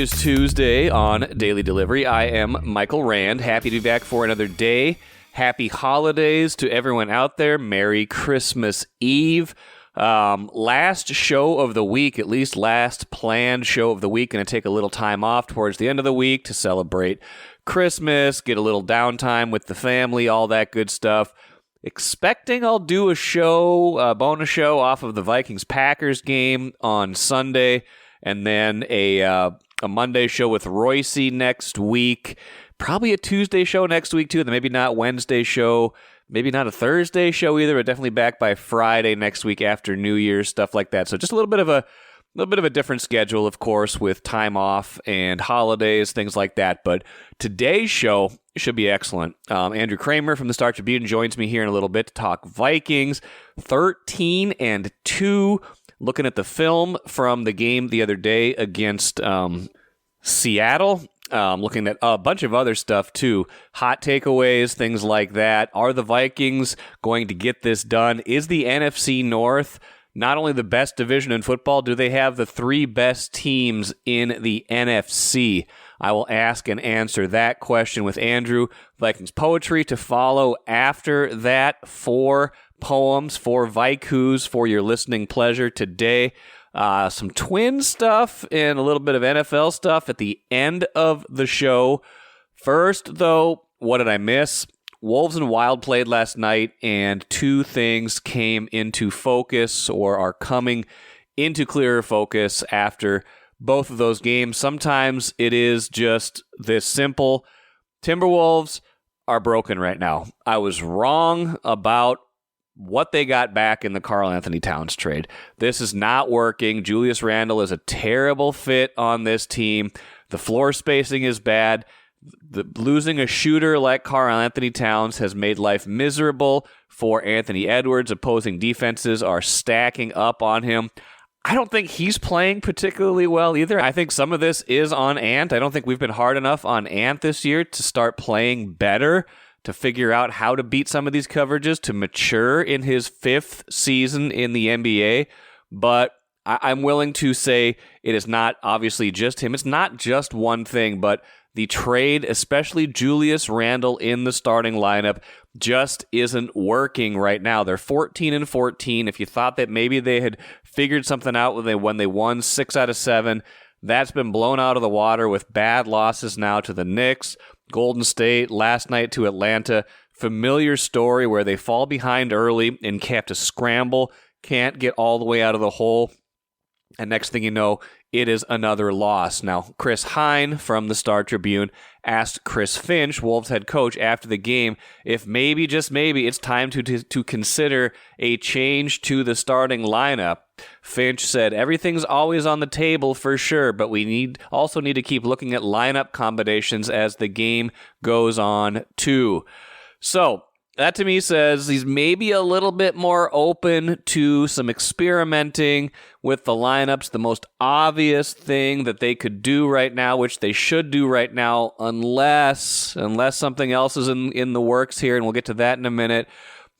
is Tuesday on Daily Delivery. I am Michael Rand. Happy to be back for another day. Happy holidays to everyone out there. Merry Christmas Eve. Last show of the week, at least last planned show of the week. Going to take a little time off towards the end of the week to celebrate Christmas, get a little downtime with the family, all that good stuff. Expecting I'll do a bonus show off of the Vikings-Packers game on Sunday, and then a Monday show with Royce next week. Probably a Tuesday show next week, too. Then maybe not Wednesday show. Maybe not a Thursday show either, but definitely back by Friday next week after New Year's, stuff like that. So just a little bit of a different schedule, of course, with time off and holidays, things like that. But today's show should be excellent. Andrew Krammer from the Tribune joins me here in a little bit to talk Vikings 13-2. Looking at the film from the game the other day against Seattle. Looking at a bunch of other stuff, too. Hot takeaways, things like that. Are the Vikings going to get this done? Is the NFC North not only the best division in football, do they have the three best teams in the NFC? I will ask and answer that question with Andrew. Vikings poetry to follow after that. 4 poems, 4 Vikus for your listening pleasure today. Some Twin stuff and a little bit of NFL stuff at the end of the show. First, though, what did I miss? Wolves and Wild played last night, and 2 things came into focus or are coming into clearer focus after both of those games. Sometimes it is just this simple. Timberwolves are broken right now. I was wrong about what they got back in the Karl-Anthony Towns trade. This is not working. Julius Randle is a terrible fit on this team. The floor spacing is bad. Losing a shooter like Karl-Anthony Towns has made life miserable for Anthony Edwards. Opposing defenses are stacking up on him. I don't think he's playing particularly well either. I think some of this is on Ant. I don't think we've been hard enough on Ant this year to start playing better, to figure out how to beat some of these coverages, to mature in his 5th season in the NBA. But I'm willing to say it is not obviously just him. It's not just one thing, but the trade, especially Julius Randle in the starting lineup, just isn't working right now. They're 14-14. If you thought that maybe they had figured something out when they won 6 out of 7, that's been blown out of the water with bad losses now to the Knicks, Golden State, last night to Atlanta. Familiar story where they fall behind early and have to scramble, can't get all the way out of the hole, and next thing you know, it is another loss. Now, Chris Hine from the Star Tribune asked Chris Finch, Wolves head coach, after the game, if maybe, just maybe, it's time to consider a change to the starting lineup. Finch said, everything's always on the table for sure, but we also need to keep looking at lineup combinations as the game goes on too. So, that to me says he's maybe a little bit more open to some experimenting with the lineups. The most obvious thing that they could do right now, which they should do right now, unless something else is in the works here, and we'll get to that in a minute.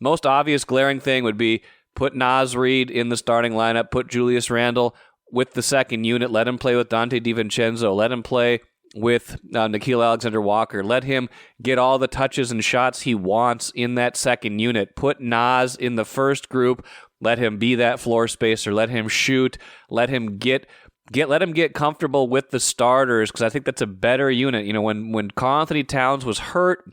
Most obvious glaring thing would be put Naz Reid in the starting lineup, put Julius Randle with the second unit, let him play with Dante DiVincenzo, let him play with Nickeil Alexander-Walker. Let him get all the touches and shots he wants in that second unit. Put Naz in the first group. Let him be that floor spacer. Let him shoot. Let him get comfortable with the starters, because I think that's a better unit. You know, when Karl-Anthony Towns was hurt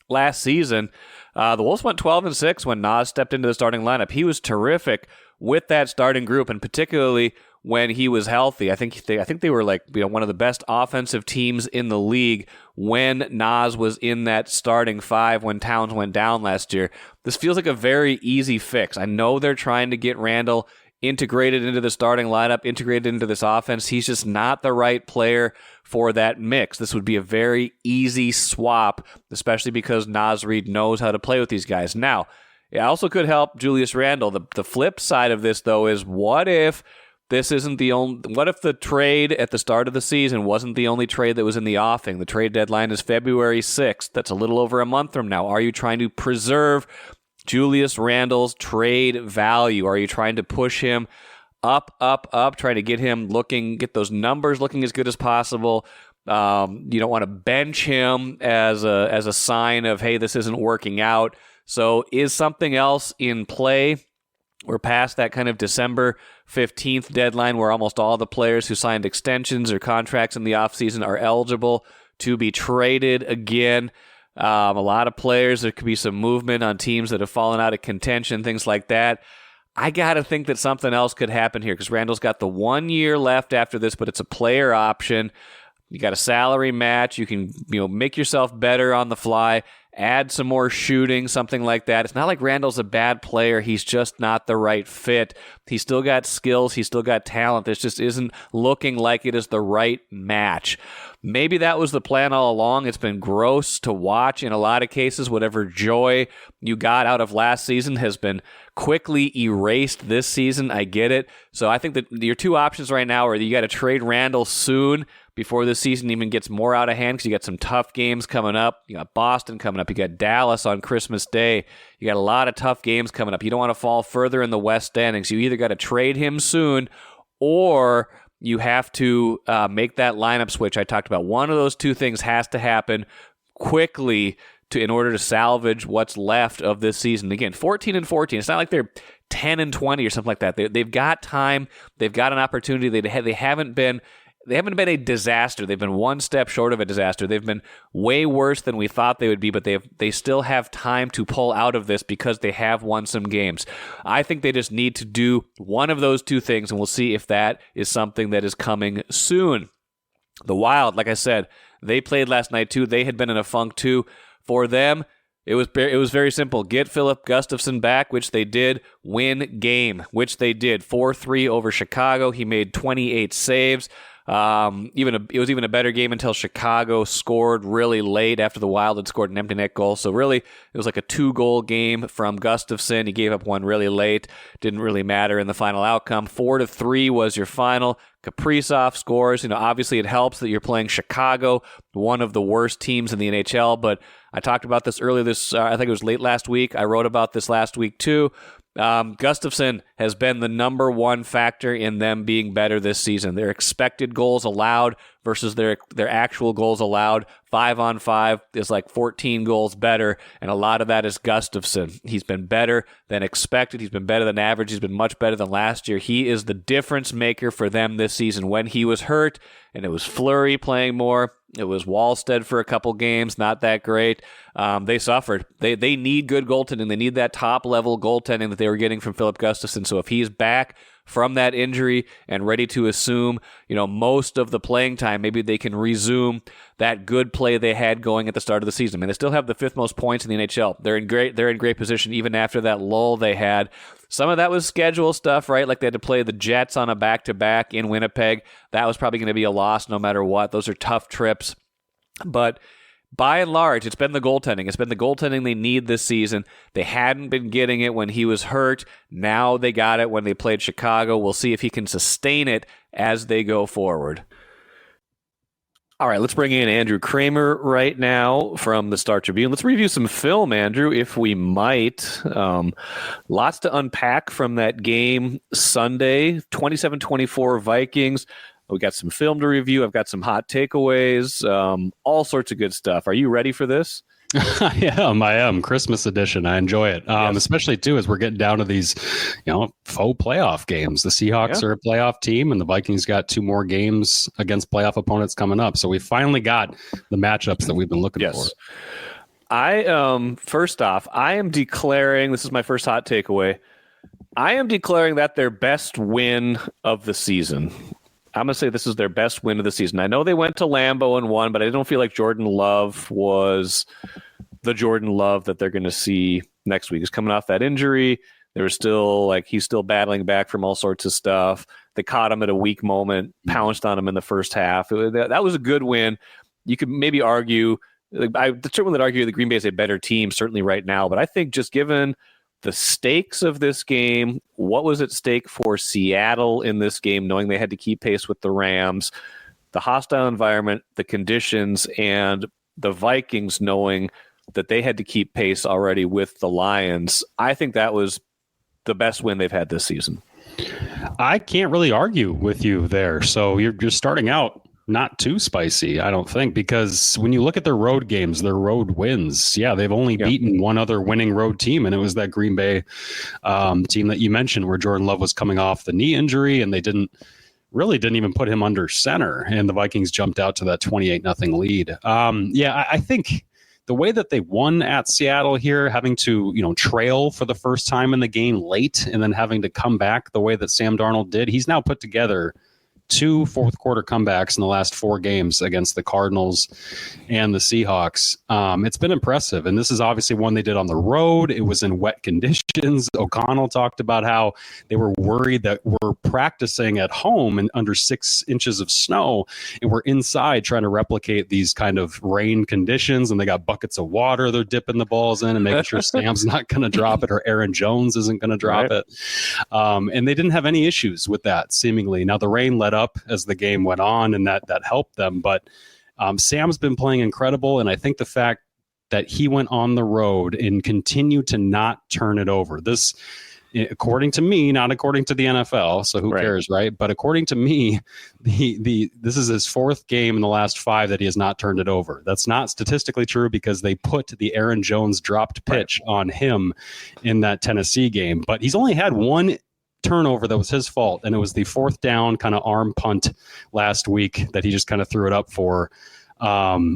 last season, the Wolves went 12-6 when Naz stepped into the starting lineup. He was terrific with that starting group, and particularly when he was healthy. I think they were like, you know, one of the best offensive teams in the league when Naz was in that starting 5 when Towns went down last year. This feels like a very easy fix. I know they're trying to get Randle integrated into the starting lineup, integrated into this offense. He's just not the right player for that mix. This would be a very easy swap, especially because Naz Reid knows how to play with these guys. Now, it also could help Julius Randle. The flip side of this, though, is what if the trade at the start of the season wasn't the only trade that was in the offing? The trade deadline is February 6th. That's a little over a month from now. Are you trying to preserve Julius Randle's trade value? Are you trying to push him up, trying to get those numbers looking as good as possible. You don't want to bench him as a sign of, hey, this isn't working out. So is something else in play? We're past that kind of December 15th deadline where almost all the players who signed extensions or contracts in the offseason are eligible to be traded again. A lot of players, there could be some movement on teams that have fallen out of contention, things like that. I got to think that something else could happen here because Randle's got the 1 year left after this, but it's a player option. You got a salary match. You can make yourself better on the fly, add some more shooting, something like that. It's not like Randle's a bad player. He's just not the right fit. He's still got skills. He's still got talent. This just isn't looking like it is the right match. Maybe that was the plan all along. It's been gross to watch in a lot of cases. Whatever joy you got out of last season has been quickly erased this season. I get it. So I think that your two options right now are you got to trade Randle soon before the season even gets more out of hand because you got some tough games coming up. You got Boston coming up. You got Dallas on Christmas Day. You got a lot of tough games coming up. You don't want to fall further in the West standings. You either got to trade him soon or you have to make that lineup switch I talked about. One of those two things has to happen quickly in order to salvage what's left of this season. Again, 14-14. It's not like they're 10-20 or something like that. They've got time. They've got an opportunity. They haven't been a disaster. They've been one step short of a disaster. They've been way worse than we thought they would be, but they still have time to pull out of this because they have won some games. I think they just need to do one of those two things, and we'll see if that is something that is coming soon. The Wild, like I said, they played last night too. They had been in a funk too. For them, it was very simple. Get Filip Gustavsson back, which they did. Win game, which they did. 4-3 over Chicago. He made 28 saves. It was even a better game until Chicago scored really late after the Wild had scored an empty net goal. So really, it was like a 2-goal game from Gustavsson. He gave up one really late. Didn't really matter in the final outcome. 4-3 was your final. Kaprizov scores. Obviously it helps that you're playing Chicago, one of the worst teams in the NHL. But I talked about this earlier. I think it was late last week. I wrote about this last week too. Gustavsson has been the number one factor in them being better this season. Their expected goals allowed versus their actual goals allowed, 5-on-5 is like 14 goals better, and a lot of that is Gustavsson. He's been better than expected. He's been better than average. He's been much better than last year. He is the difference maker for them this season. When he was hurt, and it was Fleury playing more, it was Wallstead for a couple games, not that great. They suffered. They need good goaltending. They need that top-level goaltending that they were getting from Filip Gustavsson. So if he's back from that injury and ready to assume, most of the playing time, maybe they can resume that good play they had going at the start of the season. I mean, they still have the 5th most points in the NHL. They're in great position even after that lull they had. Some of that was schedule stuff, right? Like they had to play the Jets on a back-to-back in Winnipeg. That was probably going to be a loss no matter what. Those are tough trips. But by and large, it's been the goaltending. It's been the goaltending they need this season. They hadn't been getting it when he was hurt. Now they got it when they played Chicago. We'll see if he can sustain it as they go forward. All right, let's bring in Andrew Krammer right now from the Star Tribune. Let's review some film, Andrew, if we might. Lots to unpack from that game Sunday, 27-24 Vikings. We got some film to review. I've got some hot takeaways, all sorts of good stuff. Are you ready for this? I am. Christmas edition. I enjoy it. Yes. Especially too, as we're getting down to these, faux playoff games. The Seahawks are a playoff team and the Vikings got 2 more games against playoff opponents coming up. So we finally got the matchups that we've been looking for. First off, I am declaring, this is my first hot takeaway. I am declaring that their best win of the season. I'm going to say this is their best win of the season. I know they went to Lambeau and won, but I don't feel like Jordan Love was the Jordan Love that they're going to see next week. He's coming off that injury. They were still he's still battling back from all sorts of stuff. They caught him at a weak moment, pounced on him in the first half. That was a good win. You could maybe argue, I certainly would argue that Green Bay is a better team, certainly right now, but I think just given the stakes of this game, what was at stake for Seattle in this game, knowing they had to keep pace with the Rams, the hostile environment, the conditions, and the Vikings knowing that they had to keep pace already with the Lions, I think that was the best win they've had this season. I can't really argue with you there. So you're starting out not too spicy, I don't think, because when you look at their road games, their road wins, they've only beaten one other winning road team, and it was that Green Bay team that you mentioned where Jordan Love was coming off the knee injury, and they didn't even put him under center, and the Vikings jumped out to that 28-0 lead. I think the way that they won at Seattle here, having to, trail for the first time in the game late and then having to come back the way that Sam Darnold did, he's now put together 2 fourth quarter comebacks in the last 4 games against the Cardinals and the Seahawks. It's been impressive. And this is obviously one they did on the road. It was in wet conditions. O'Connell talked about how they were worried that we're practicing at home and under 6 inches of snow, and we're inside trying to replicate these kind of rain conditions. And they got buckets of water they're dipping the balls in and making sure Sam's not going to drop it or Aaron Jones isn't going to drop it. And they didn't have any issues with that, seemingly. Now, the rain let up as the game went on, and that helped them. But Sam's been playing incredible, and I think the fact that he went on the road and continued to not turn it over. This, according to me, not according to the NFL, so who cares, right? But according to me, this is his 4th game in the last 5 that he has not turned it over. That's not statistically true because they put the Aaron Jones dropped pitch on him in that Tennessee game. But he's only had 1 turnover that was his fault, and it was the 4th down kind of arm punt last week that he just kind of threw it up for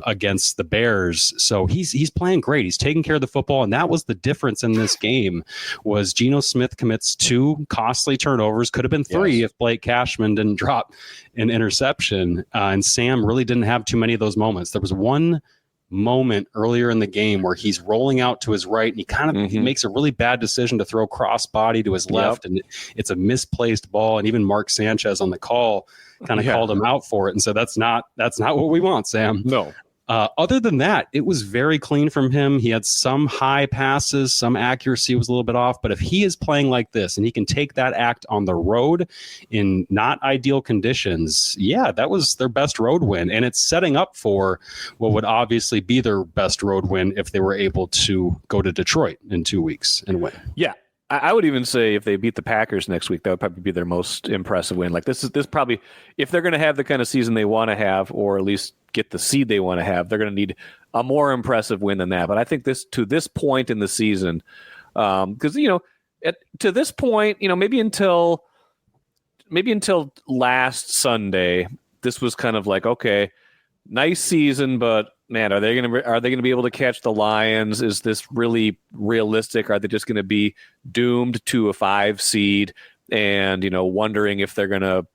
against the Bears. So he's playing great. He's taking care of the football, and that was the difference in this game. Was Geno Smith commits 2 costly turnovers, could have been 3 if Blake Cashman didn't drop an interception, and Sam really didn't have too many of those moments. There was one moment earlier in the game where he's rolling out to his right and he kind of he makes a really bad decision to throw cross body to his left, and it's a misplaced ball, and even Mark Sanchez on the call kind of called him out for it and said that's not what we want, Sam. No. Other than that, it was very clean from him. He had some high passes, some accuracy was a little bit off, but if he is playing like this and he can take that act on the road in not ideal conditions, that was their best road win. And it's setting up for what would obviously be their best road win if they were able to go to Detroit in 2 weeks and win. Yeah. I would even say if they beat the Packers next week, that would probably be their most impressive win. Like this probably, if they're going to have the kind of season they want to have, or at least get the seed they want to have, they're going to need a more impressive win than that. But I think to this point in the season, because to this point, maybe until last Sunday, this was kind of like, okay, nice season, but man, are they going to be able to catch the Lions? Is this really realistic? Are they just going to be doomed to a 5 seed and, wondering if they're going to,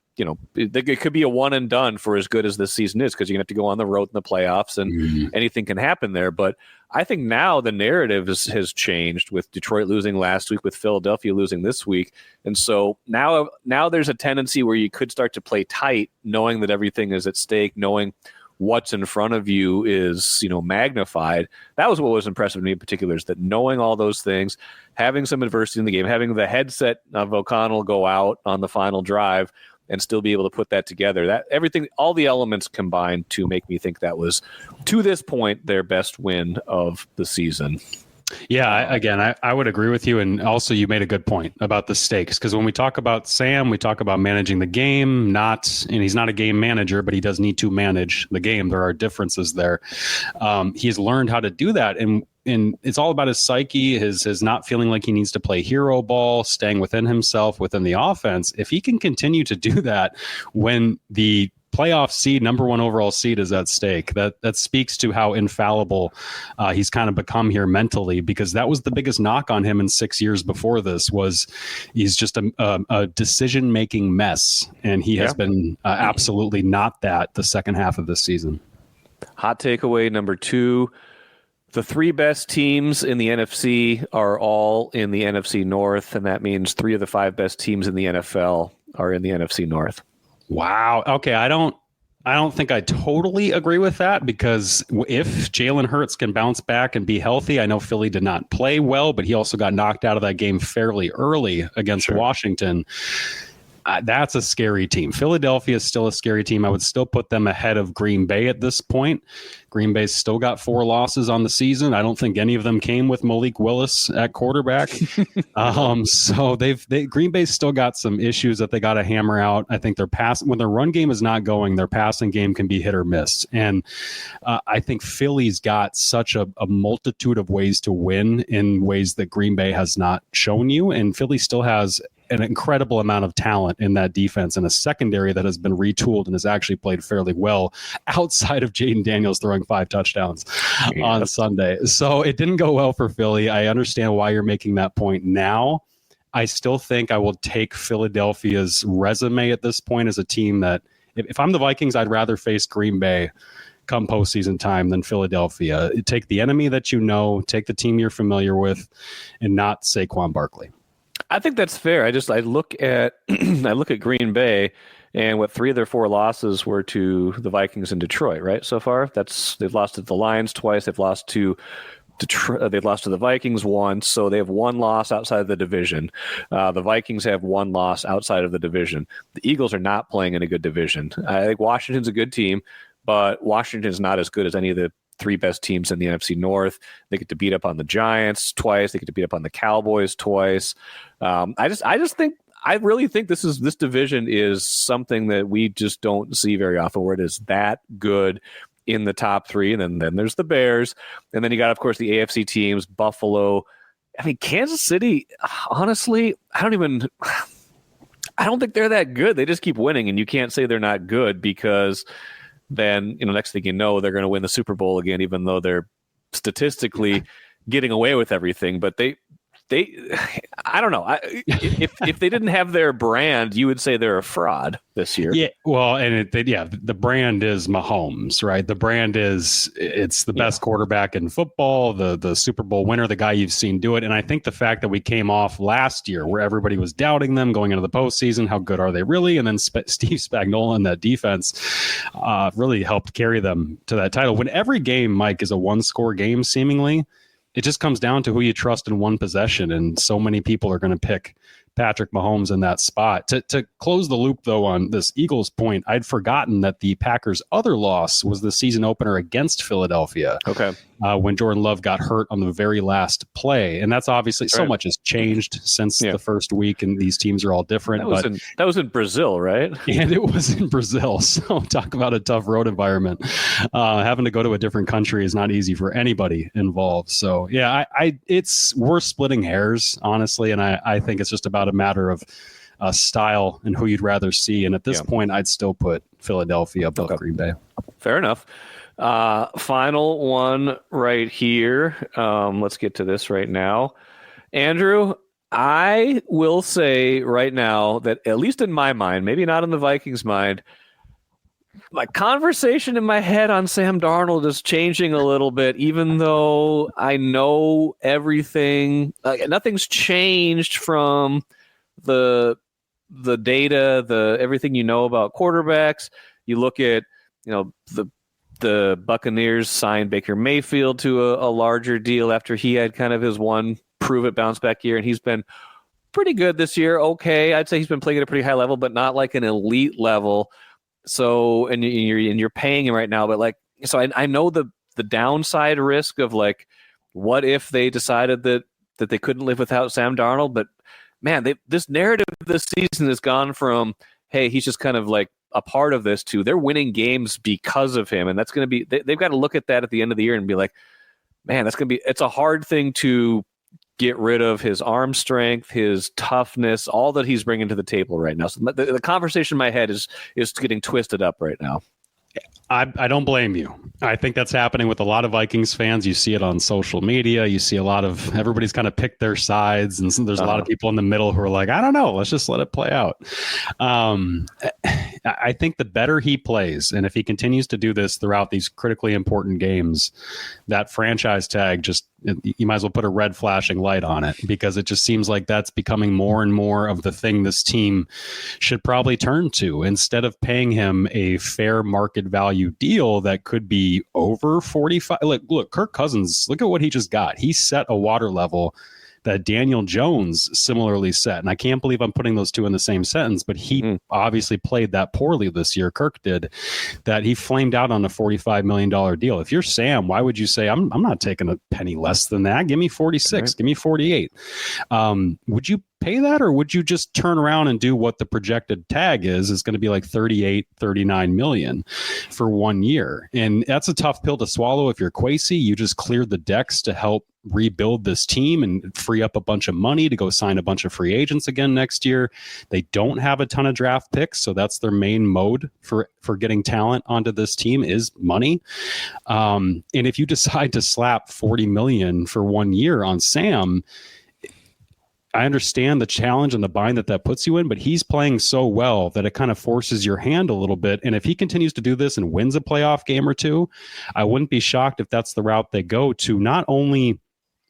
it could be a one and done for as good as this season is, because you're going to have to go on the road in the playoffs and anything can happen there. But I think now the narrative has changed with Detroit losing last week, with Philadelphia losing this week. And so now there's a tendency where you could start to play tight, knowing that everything is at stake, knowing what's in front of you is, magnified. That was what was impressive to me in particular, is that knowing all those things, having some adversity in the game, having the headset of O'Connell go out on the final drive and still be able to put that together. That everything, all the elements combined to make me think that was, to this point, their best win of the season. Yeah, I would agree with you. And also you made a good point about the stakes, because when we talk about Sam, we talk about managing the game, and he's not a game manager, but he does need to manage the game. There are differences there. He's learned how to do that. And it's all about his psyche, his not feeling like he needs to play hero ball, staying within himself, within the offense. If he can continue to do that when the playoff seed, number 1 overall seed, is at stake, that speaks to how infallible he's kind of become here mentally, because that was the biggest knock on him in 6 years before this, was he's just a decision-making mess, and he has been absolutely not that the second half of this season. Hot takeaway number 2, the 3 best teams in the NFC are all in the NFC North, and that means 3 of the 5 best teams in the NFL are in the NFC North. Wow. Okay. I don't think I totally agree with that, because if Jalen Hurts can bounce back and be healthy, I know Philly did not play well, but he also got knocked out of that game fairly early against Washington. that's a scary team. Philadelphia is still a scary team. I would still put them ahead of Green Bay at this point. Green Bay's still got 4 losses on the season. I don't think any of them came with Malik Willis at quarterback. So Green Bay's still got some issues that they got to hammer out. I think when their run game is not going, their passing game can be hit or miss. And I think Philly's got such a multitude of ways to win in ways that Green Bay has not shown you. And Philly still has an incredible amount of talent in that defense and a secondary that has been retooled and has actually played fairly well outside of Jaden Daniels throwing 5 touchdowns on Sunday. So it didn't go well for Philly. I understand why you're making that point now. I still think I will take Philadelphia's resume at this point as a team that if I'm the Vikings, I'd rather face Green Bay come postseason time than Philadelphia. Take the enemy that you know, take the team you're familiar with, and not Saquon Barkley. I think that's fair. I look at Green Bay, and what 3 of their 4 losses were to the Vikings in Detroit, right? So far, they've lost to the Lions twice. They've lost to Detroit. They've lost to the Vikings once. So they have 1 loss outside of the division. The Vikings have 1 loss outside of the division. The Eagles are not playing in a good division. I think Washington's a good team, but Washington's not as good as any of the 3 best teams in the NFC North. They get to beat up on the Giants twice. They get to beat up on the Cowboys twice. I really think this division is something that we just don't see very often, where it is that good in the top 3. And then there's the Bears. And then you got, of course, the AFC teams, Buffalo. I mean, Kansas City, honestly, I don't think they're that good. They just keep winning, and you can't say they're not good because then, next thing you know, they're going to win the Super Bowl again, even though they're statistically getting away with everything. But they I don't know. If they didn't have their brand, you would say they're a fraud this year. Yeah, well, and the brand is Mahomes, right? The brand is it's the best quarterback in football, the Super Bowl winner, the guy you've seen do it. And I think the fact that we came off last year where everybody was doubting them going into the postseason, how good are they really? And then Steve Spagnuolo and that defense really helped carry them to that title. When every game, Mike, is a 1-score game, seemingly, it just comes down to who you trust in one possession, and so many people are going to pick Patrick Mahomes in that spot. To close the loop, though, on this Eagles point, I'd forgotten that the Packers' other loss was the season opener against Philadelphia. Okay. When Jordan Love got hurt on the very last play. And that's obviously so much has changed since the first week, and these teams are all different. That was in Brazil, right? And it was in Brazil. So talk about a tough road environment. Having to go to a different country is not easy for anybody involved. So, yeah, we're splitting hairs, honestly, and I think it's just about a matter of style and who you'd rather see. And at this point, I'd still put Philadelphia above Green Bay. Fair enough. Final one right here. Let's get to this right now. Andrew, I will say right now that, at least in my mind, maybe not in the Vikings' mind, my conversation in my head on Sam Darnold is changing a little bit, even though I know everything. Nothing's changed from the data, everything you know about quarterbacks. You look at, the Buccaneers signed Baker Mayfield to a larger deal after he had kind of his one prove-it bounce-back year, and he's been pretty good this year. Okay, I'd say he's been playing at a pretty high level, but not like an elite level. So, and you're paying him right now, but so I know the downside risk of what if they decided that they couldn't live without Sam Darnold? But man, this narrative this season has gone from, hey, he's just kind of a part of this, to they're winning games because of him. And that's going to be, they've got to look at that at the end of the year and be like, man, it's a hard thing to get rid of his arm strength, his toughness, all that he's bringing to the table right now. So the conversation in my head is getting twisted up right now. I don't blame you. I think that's happening with a lot of Vikings fans. You see it on social media. You see everybody's kind of picked their sides, and there's a lot of people in the middle who are like, I don't know, let's just let it play out. I think the better he plays, and if he continues to do this throughout these critically important games, that franchise tag you might as well put a red flashing light on it, because it just seems like that's becoming more and more of the thing this team should probably turn to, instead of paying him a fair market value deal that could be over 45. Look, Kirk Cousins, look at what he just got. He set a water level that Daniel Jones similarly set. And I can't believe I'm putting those two in the same sentence, but he obviously played that poorly this year. Kirk did, that he flamed out on a $45 million deal. If you're Sam, why would you say, I'm not taking a penny less than that? Give me 46, give me 48. Would you pay that, or would you just turn around and do what the projected tag is going to be like 38, 39 million for 1 year? And that's a tough pill to swallow. If you're Kwesi, you just cleared the decks to help rebuild this team and free up a bunch of money to go sign a bunch of free agents again next year. They don't have a ton of draft picks, so that's their main mode for getting talent onto this team is money. And if you decide to slap 40 million for 1 year on Sam, I understand the challenge and the bind that puts you in, but he's playing so well that it kind of forces your hand a little bit. And if he continues to do this and wins a playoff game or two, I wouldn't be shocked if that's the route they go to not only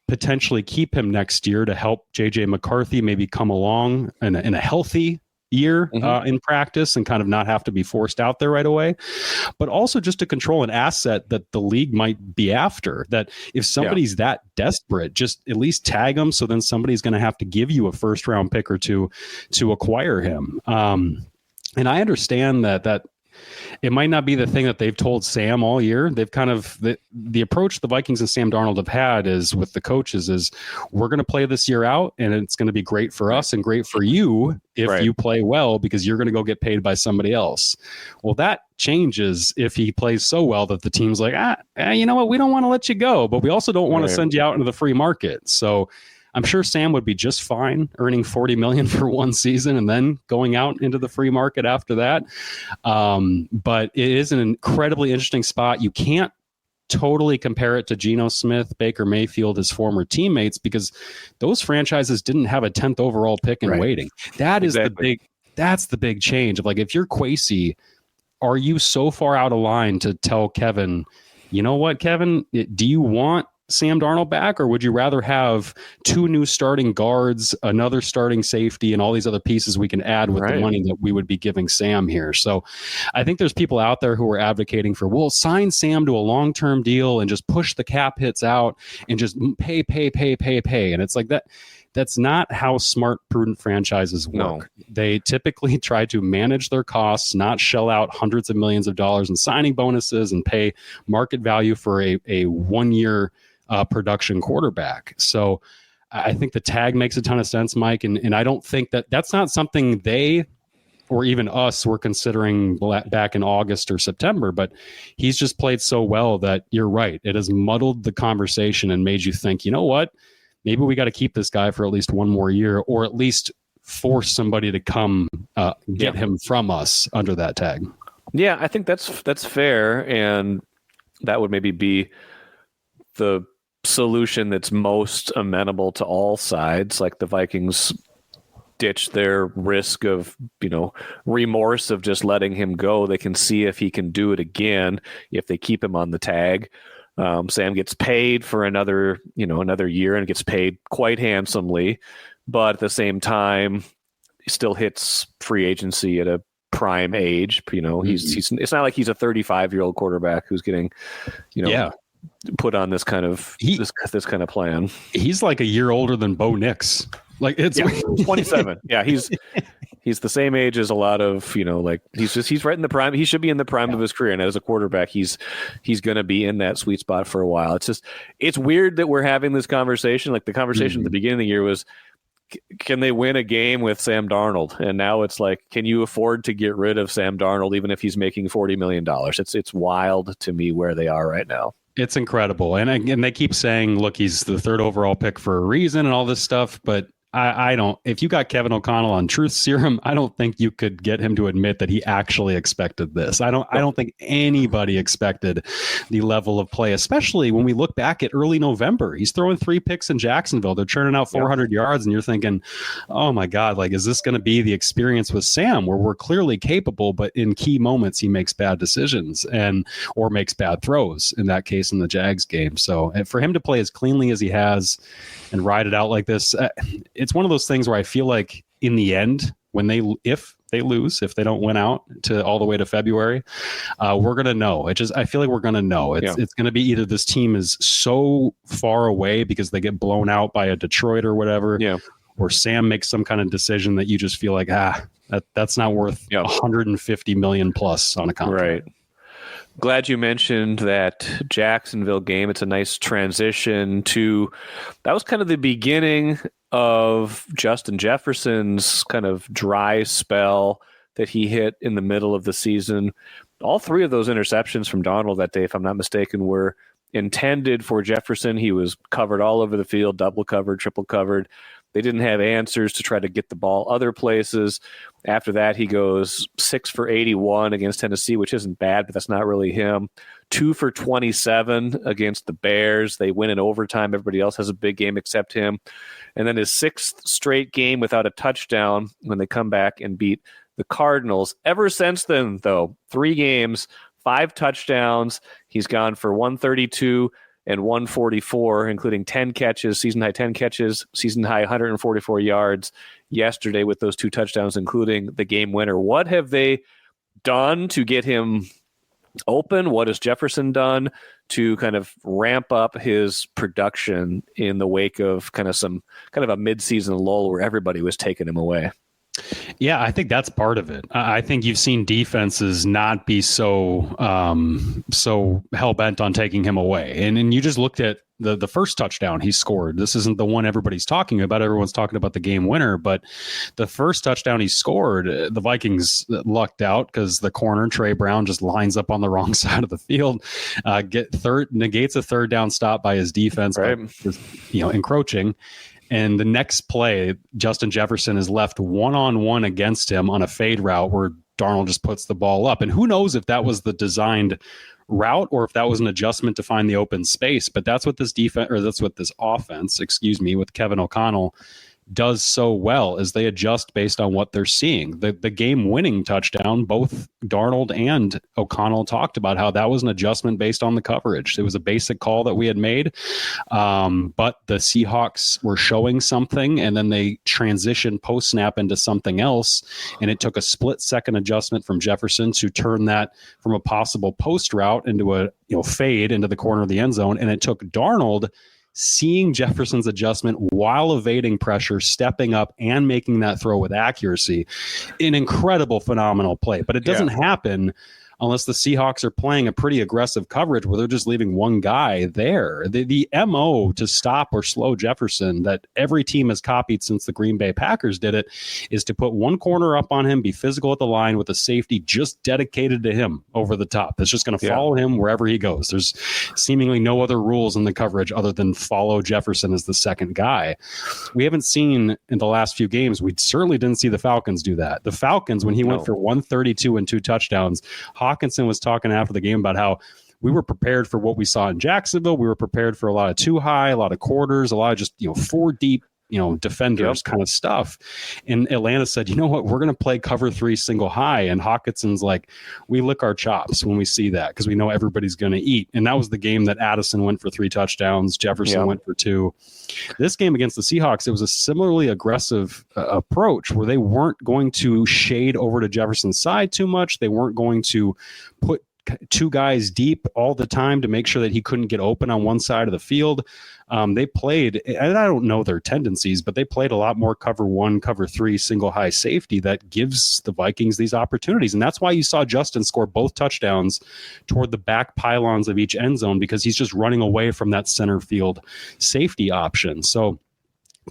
potentially keep him next year to help JJ McCarthy maybe come along in a healthy year in practice and kind of not have to be forced out there right away, but also just to control an asset that the league might be after. That if somebody's that desperate, just at least tag him, so then somebody's going to have to give you a first round pick or two to acquire him. And I understand that it might not be the thing that they've told Sam all year. They've kind of the approach the Vikings and Sam Darnold have had is with the coaches is we're going to play this year out, and it's going to be great for us and great for you if you play well, because you're going to go get paid by somebody else. Well, that changes if he plays so well that the team's like, you know what, we don't want to let you go, but we also don't want to send you out into the free market. So I'm sure Sam would be just fine earning $40 million for 1 season and then going out into the free market after that. But it is an incredibly interesting spot. You can't totally compare it to Geno Smith, Baker Mayfield, his former teammates, because those franchises didn't have a 10th overall pick in waiting. That is that's the big change of like, if you're Kwesi, are you so far out of line to tell Kevin, you know what, Kevin, do you want Sam Darnold back, or would you rather have 2 new starting guards, another starting safety, and all these other pieces we can add with the money that we would be giving Sam here? So I think there's people out there who are advocating for, well, sign Sam to a long-term deal and just push the cap hits out and just pay. And it's like that. That's not how smart, prudent franchises work. No. They typically try to manage their costs, not shell out hundreds of millions of dollars in signing bonuses and pay market value for a 1 year production quarterback. So I think the tag makes a ton of sense, Mike. And I don't think that's not something they or even us were considering back in August or September, but he's just played so well that you're right. It has muddled the conversation and made you think, you know what, maybe we got to keep this guy for at least 1 more year, or at least force somebody to come get him from us under that tag. Yeah, I think that's fair. And that would maybe be the solution that's most amenable to all sides. Like the Vikings ditch their risk of, remorse of just letting him go. They can see if he can do it again if they keep him on the tag. Sam gets paid for another year and gets paid quite handsomely, but at the same time, he still hits free agency at a prime age. He's it's not like he's a 35-year-old quarterback who's getting, put on this kind of this kind of plan. He's like a year older than Bo Nix. Like it's 27. Yeah, he's the same age as a lot of, he's right in the prime. He should be in the prime of his career. And as a quarterback, he's going to be in that sweet spot for a while. It's weird that we're having this conversation. Like the conversation at the beginning of the year was, can they win a game with Sam Darnold? And now it's like, can you afford to get rid of Sam Darnold even if he's making $40 million? It's wild to me where they are right now. It's incredible. And they keep saying, look, he's the 3rd overall pick for a reason and all this stuff. But I don't, if you got Kevin O'Connell on truth serum, I don't think you could get him to admit that he actually expected this. I don't think anybody expected the level of play, especially when we look back at early November. He's throwing 3 picks in Jacksonville. They're churning out 400 yards, and you're thinking, oh my God, like, is this going to be the experience with Sam where we're clearly capable, but in key moments he makes bad decisions or makes bad throws, in that case in the Jags game. So for him to play as cleanly as he has and ride it out like this, it's one of those things where I feel like in the end, if they lose, if they don't win out to all the way to February, we're going to know. I feel like we're going to know. It's going to be either this team is so far away because they get blown out by a Detroit or whatever, or Sam makes some kind of decision that you just feel like, that's not worth $150 million plus on a contract. Right. Glad you mentioned that Jacksonville game. It's a nice transition to, that was kind of the beginning of Justin Jefferson's kind of dry spell that he hit in the middle of the season. All three of those interceptions from Donald that day, if I'm not mistaken, were intended for Jefferson. He was covered all over the field, double covered, triple covered. They didn't have answers to try to get the ball other places. After that, he goes 6 for 81 against Tennessee, which isn't bad, but that's not really him. 2 for 27 against the Bears. They win in overtime. Everybody else has a big game except him. And then his 6th straight game without a touchdown when they come back and beat the Cardinals. Ever since then, though, 3 games, 5 touchdowns. He's gone for 132 and 144, including 10 catches, season-high 10 catches, season-high 144 yards yesterday with those 2 touchdowns, including the game winner. What have they done to get him open? What has Jefferson done to kind of ramp up his production in the wake of kind of a mid-season lull where everybody was taking him away? Yeah, I think that's part of it. I think you've seen defenses not be so hell-bent on taking him away. And you just looked at the first touchdown he scored. This isn't the one everybody's talking about. Everyone's talking about the game winner. But the first touchdown he scored, the Vikings lucked out because the corner, Trey Brown, just lines up on the wrong side of the field, negates a third down stop by his defense, right, encroaching. And the next play, Justin Jefferson is left one-on-one against him on a fade route where Darnold just puts the ball up. And who knows if that was the designed route or if that was an adjustment to find the open space. But that's what this offense, with Kevin O'Connell does so well, is they adjust based on what they're seeing. The game-winning touchdown, both Darnold and O'Connell talked about how that was an adjustment based on the coverage. It was a basic call that we had made, but the Seahawks were showing something, and then they transitioned post-snap into something else, and it took a split-second adjustment from Jefferson to turn that from a possible post route into a fade into the corner of the end zone, and it took Darnold seeing Jefferson's adjustment while evading pressure, stepping up and making that throw with accuracy. An incredible, phenomenal play. But it doesn't happen unless the Seahawks are playing a pretty aggressive coverage where they're just leaving one guy there. The MO to stop or slow Jefferson that every team has copied since the Green Bay Packers did it is to put one corner up on him, be physical at the line with a safety just dedicated to him over the top. That's just going to follow him wherever he goes. There's seemingly no other rules in the coverage other than follow Jefferson as the second guy. We haven't seen in the last few games, we certainly didn't see the Falcons do that. The Falcons, when he went for 132 and 2 touchdowns, Hawkinson was talking after the game about how we were prepared for what we saw in Jacksonville. We were prepared for a lot of 2 high, a lot of quarters, a lot of just 4 deep, defenders kind of stuff. And Atlanta said, you know what, we're going to play cover 3 single high. And Hawkinson's like, we lick our chops when we see that because we know everybody's going to eat. And that was the game that Addison went for 3 touchdowns. Jefferson went for 2. This game against the Seahawks, it was a similarly aggressive approach where they weren't going to shade over to Jefferson's side too much. They weren't going to put 2 guys deep all the time to make sure that he couldn't get open on one side of the field. They played, and I don't know their tendencies, but they played a lot more cover 1, cover 3, single high safety that gives the Vikings these opportunities. And that's why you saw Justin score both touchdowns toward the back pylons of each end zone, because he's just running away from that center field safety option. So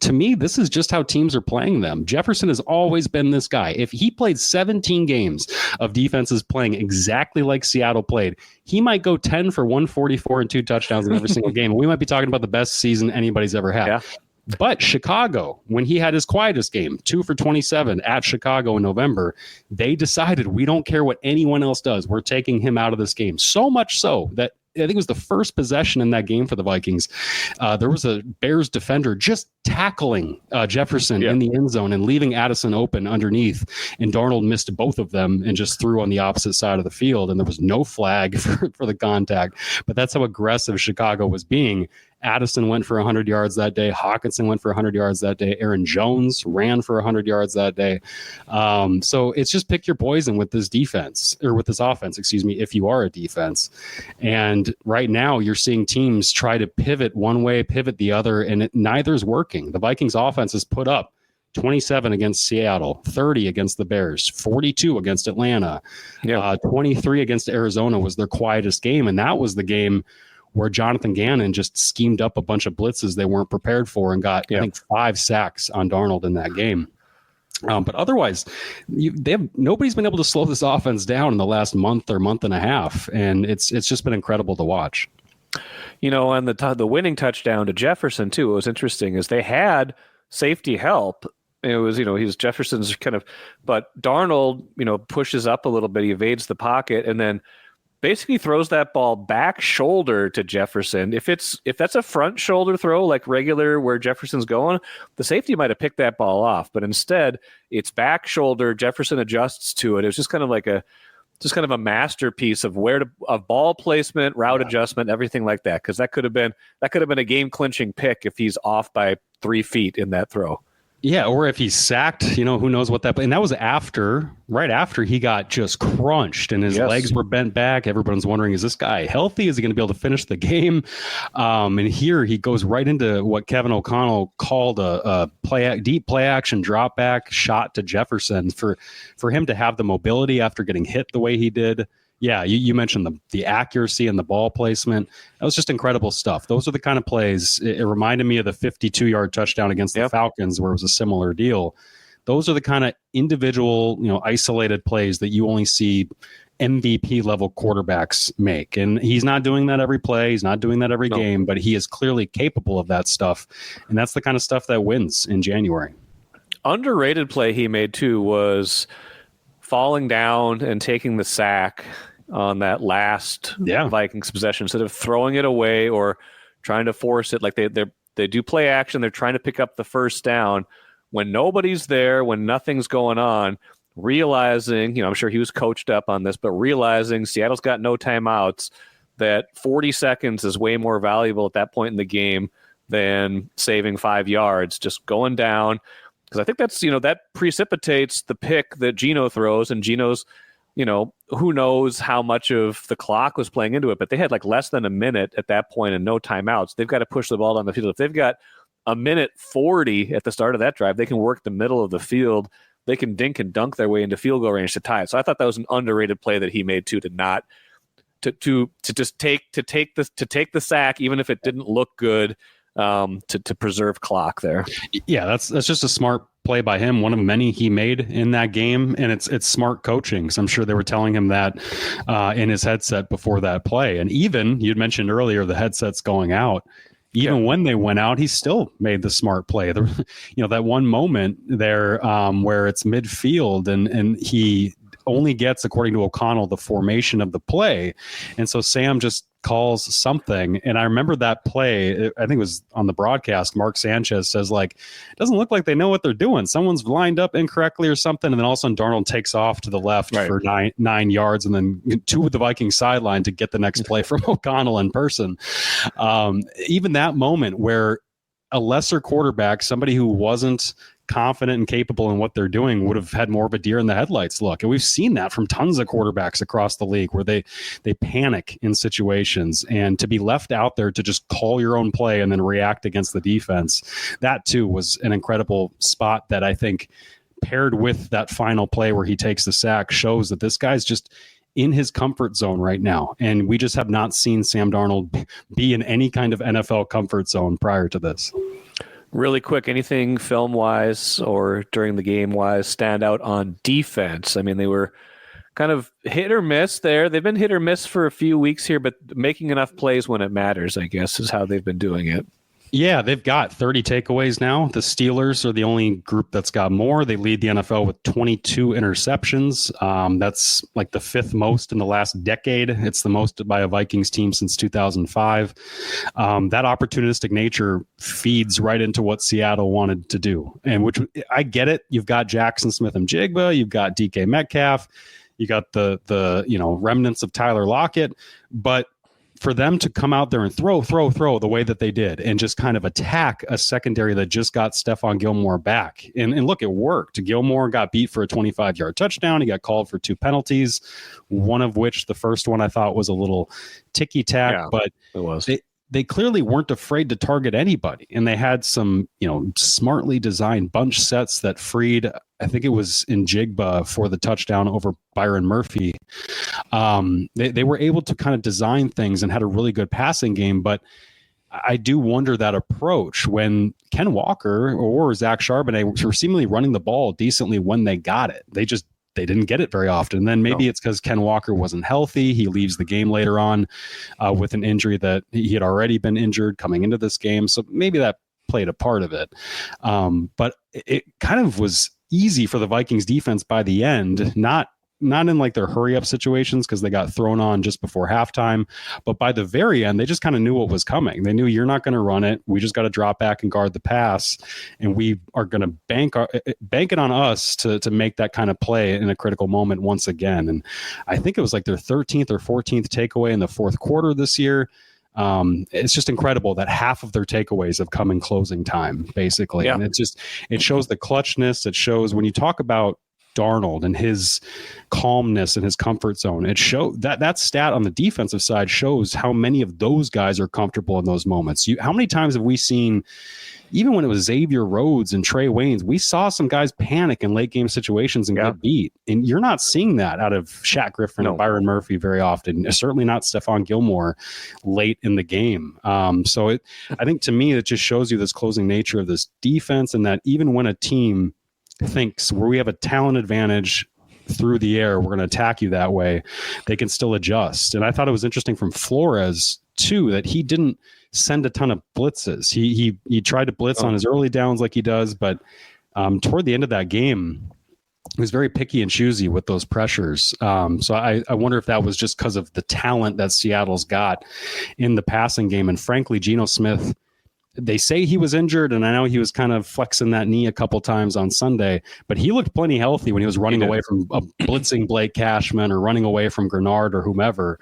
to me, this is just how teams are playing them. Jefferson has always been this guy. If he played 17 games of defenses playing exactly like Seattle played, he might go 10 for 144 and 2 touchdowns in every single game. We might be talking about the best season anybody's ever had. Yeah. But Chicago, when he had his quietest game, 2 for 27 at Chicago in November, they decided we don't care what anyone else does. We're taking him out of this game. So much so that I think it was the first possession in that game for the Vikings. There was a Bears defender just tackling Jefferson in the end zone and leaving Addison open underneath. And Darnold missed both of them and just threw on the opposite side of the field. And there was no flag for the contact. But that's how aggressive Chicago was being. Addison went for 100 yards that day. Hawkinson went for 100 yards that day. Aaron Jones ran for 100 yards that day. So it's just pick your poison with this defense, or with this offense, excuse me, if you are a defense. And right now you're seeing teams try to pivot one way, pivot the other, and neither's working. The Vikings offense has put up 27 against Seattle, 30 against the Bears, 42 against Atlanta, 23 against Arizona was their quietest game. And that was the game where Jonathan Gannon just schemed up a bunch of blitzes they weren't prepared for and got, I think, 5 sacks on Darnold in that game. But otherwise, nobody's been able to slow this offense down in the last month or month and a half. And it's just been incredible to watch. You know, and the winning touchdown to Jefferson, too, what was interesting is they had safety help. It was, he's Jefferson's but Darnold, pushes up a little bit. He evades the pocket and then basically throws that ball back shoulder to Jefferson. If that's a front shoulder throw, like regular where Jefferson's going, the safety might have picked that ball off. But instead, it's back shoulder. Jefferson adjusts to it. It was just kind of like a masterpiece of of ball placement, route adjustment, everything like that. Because that could have been a game clinching pick if he's off by 3 feet in that throw. Yeah, or if he's sacked, who knows what that. And that was right after he got just crunched and his legs were bent back. Everyone's wondering, is this guy healthy? Is he going to be able to finish the game? And here he goes right into what Kevin O'Connell called a deep play action drop back shot to Jefferson for him to have the mobility after getting hit the way he did. Yeah, you mentioned the accuracy and the ball placement. That was just incredible stuff. Those are the kind of plays. It reminded me of the 52-yard touchdown against the Falcons where it was a similar deal. Those are the kind of individual, isolated plays that you only see MVP-level quarterbacks make. And he's not doing that every play. He's not doing that every game, but he is clearly capable of that stuff. And that's the kind of stuff that wins in January. Underrated play he made, too, was falling down and taking the sack on that last Vikings possession instead of throwing it away or trying to force it. Like they do play action. They're trying to pick up the first down when nobody's there, when nothing's going on, realizing, I'm sure he was coached up on this, but realizing Seattle's got no timeouts, that 40 seconds is way more valuable at that point in the game than saving 5 yards, just going down. Because I think that's, that precipitates the pick that Geno throws, and Geno's, who knows how much of the clock was playing into it, but they had like less than a minute at that point and no timeouts. They've got to push the ball down the field. If they've got a minute 40 at the start of that drive, they can work the middle of the field. They can dink and dunk their way into field goal range to tie it. So I thought that was an underrated play that he made too, to just take the sack, even if it didn't look good, to preserve clock there. Yeah, that's just a smart play by him, one of many he made in that game, and it's smart coaching. So I'm sure they were telling him that in his headset before that play. And even you'd mentioned earlier the headsets going out. Even when they went out, he still made the smart play. That one moment there where it's midfield and he only gets, according to O'Connell, the formation of the play. And so Sam just calls something. And I remember that play, I think it was on the broadcast, Mark Sanchez says, it doesn't look like they know what they're doing. Someone's lined up incorrectly or something. And then all of a sudden Darnold takes off to the left for nine yards and then to the Vikings sideline to get the next play from O'Connell in person. Even that moment where a lesser quarterback, somebody who wasn't confident and capable in what they're doing, would have had more of a deer in the headlights look. And we've seen that from tons of quarterbacks across the league where they panic in situations, and to be left out there to just call your own play and then react against the defense. That too was an incredible spot that I think, paired with that final play where he takes the sack, shows that this guy's just in his comfort zone right now. And we just have not seen Sam Darnold be in any kind of NFL comfort zone prior to this. Really quick, anything film-wise or during the game-wise stand out on defense? I mean, they were kind of hit or miss there. They've been hit or miss for a few weeks here, but making enough plays when it matters, I guess, is how they've been doing it. Yeah, they've got 30 takeaways now. The Steelers are the only group that's got more. They lead the NFL with 22 interceptions. That's like the fifth most in the last decade. It's the most by a Vikings team since 2005. That opportunistic nature feeds right into what Seattle wanted to do. And which I get it. You've got Jackson Smith and Jigba. You've got DK Metcalf. You got the remnants of Tyler Lockett. But for them to come out there and throw the way that they did and just kind of attack a secondary that just got Stephon Gilmore back. And look, it worked. Gilmore got beat for a 25-yard touchdown. He got called for 2 penalties, one of which, the first one I thought was a little ticky-tack, but it was. They clearly weren't afraid to target anybody. And they had some, smartly designed bunch sets that freed, I think it was in Jigba for the touchdown over Byron Murphy. They were able to kind of design things and had a really good passing game. But I do wonder that approach when Ken Walker or Zach Charbonnet were seemingly running the ball decently when they got it. They didn't get it very often. And then maybe it's because Ken Walker wasn't healthy. He leaves the game later on with an injury that he had already been injured coming into this game. So maybe that played a part of it. But it kind of was easy for the Vikings defense by the end, not in like their hurry up situations because they got thrown on just before halftime. But by the very end, they just kind of knew what was coming. They knew you're not going to run it. We just got to drop back and guard the pass. And we are going to bank it on us to make that kind of play in a critical moment once again. And I think it was like their 13th or 14th takeaway in the fourth quarter this year. It's just incredible that half of their takeaways have come in closing time, basically. Yeah. And it shows the clutchness. It shows when you talk about Darnold and his calmness and his comfort zone. It showed that stat on the defensive side shows how many of those guys are comfortable in those moments. How many times have we seen, even when it was Xavier Rhodes and Trey Waynes, we saw some guys panic in late game situations and get beat. And you're not seeing that out of Shaq Griffin and Byron Murphy very often. Certainly not Stephon Gilmore late in the game. I think to me, it just shows you this closing nature of this defense, and that even when a team thinks where we have a talent advantage through the air, we're going to attack you that way, they can still adjust. And I thought it was interesting from Flores too, that he didn't send a ton of blitzes. He tried to blitz on his early downs like he does, but toward the end of that game, he was very picky and choosy with those pressures. So I wonder if that was just because of the talent that Seattle's got in the passing game. And frankly, Geno Smith, they say he was injured, and I know he was kind of flexing that knee a couple times on Sunday, but he looked plenty healthy when he was running away from a blitzing Blake Cashman or running away from Grenard or whomever,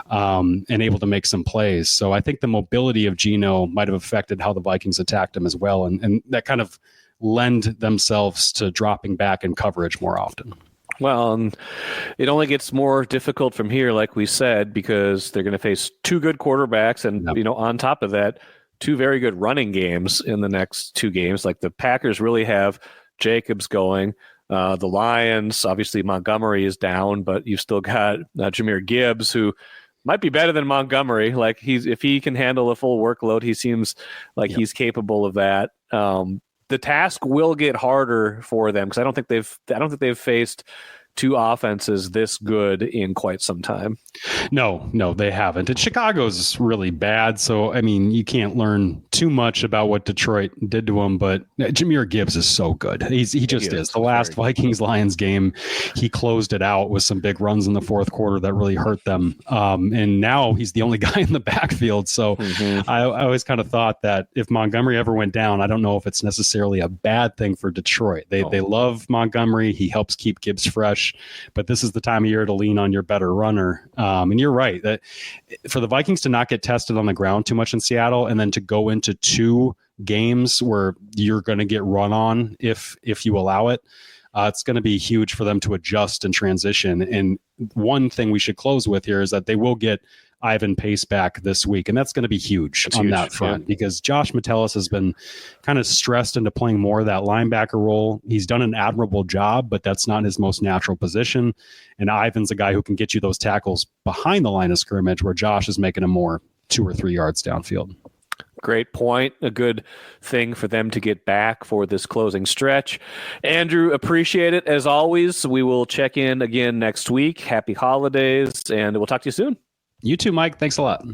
and able to make some plays. So I think the mobility of Geno might have affected how the Vikings attacked him as well, and that kind of lend themselves to dropping back in coverage more often. Well, it only gets more difficult from here, like we said, because they're going to face 2 good quarterbacks, and on top of that, 2 very good running games in the next 2 games. Like the Packers really have Jacobs going. The Lions, obviously Montgomery is down, but you've still got Jahmyr Gibbs, who might be better than Montgomery. Like if he can handle a full workload, he seems like he's capable of that. The task will get harder for them because I don't think they've faced 2 offenses this good in quite some time. No, they haven't. And Chicago's really bad. So, I mean, you can't learn too much about what Detroit did to him, but Jahmyr Gibbs is so good. He just is. The last Vikings-Lions game, he closed it out with some big runs in the fourth quarter that really hurt them. And now he's the only guy in the backfield. So I always kind of thought that if Montgomery ever went down, I don't know if it's necessarily a bad thing for Detroit. They love Montgomery. He helps keep Gibbs fresh. But this is the time of year to lean on your better runner. And you're right that for the Vikings to not get tested on the ground too much in Seattle, and then to go into 2 games where you're going to get run on if you allow it, it's going to be huge for them to adjust and transition. And one thing we should close with here is that they will get Ivan Pace back this week, and that's going to be huge that front because Josh Metellus has been kind of stressed into playing more of that linebacker role. He's done an admirable job, but that's not his most natural position. And Ivan's a guy who can get you those tackles behind the line of scrimmage where Josh is making them more 2 or 3 yards downfield. Great point. A good thing for them to get back for this closing stretch. Andrew, appreciate it as always. We will check in again next week. Happy holidays, and we'll talk to you soon. You too, Mike. Thanks a lot.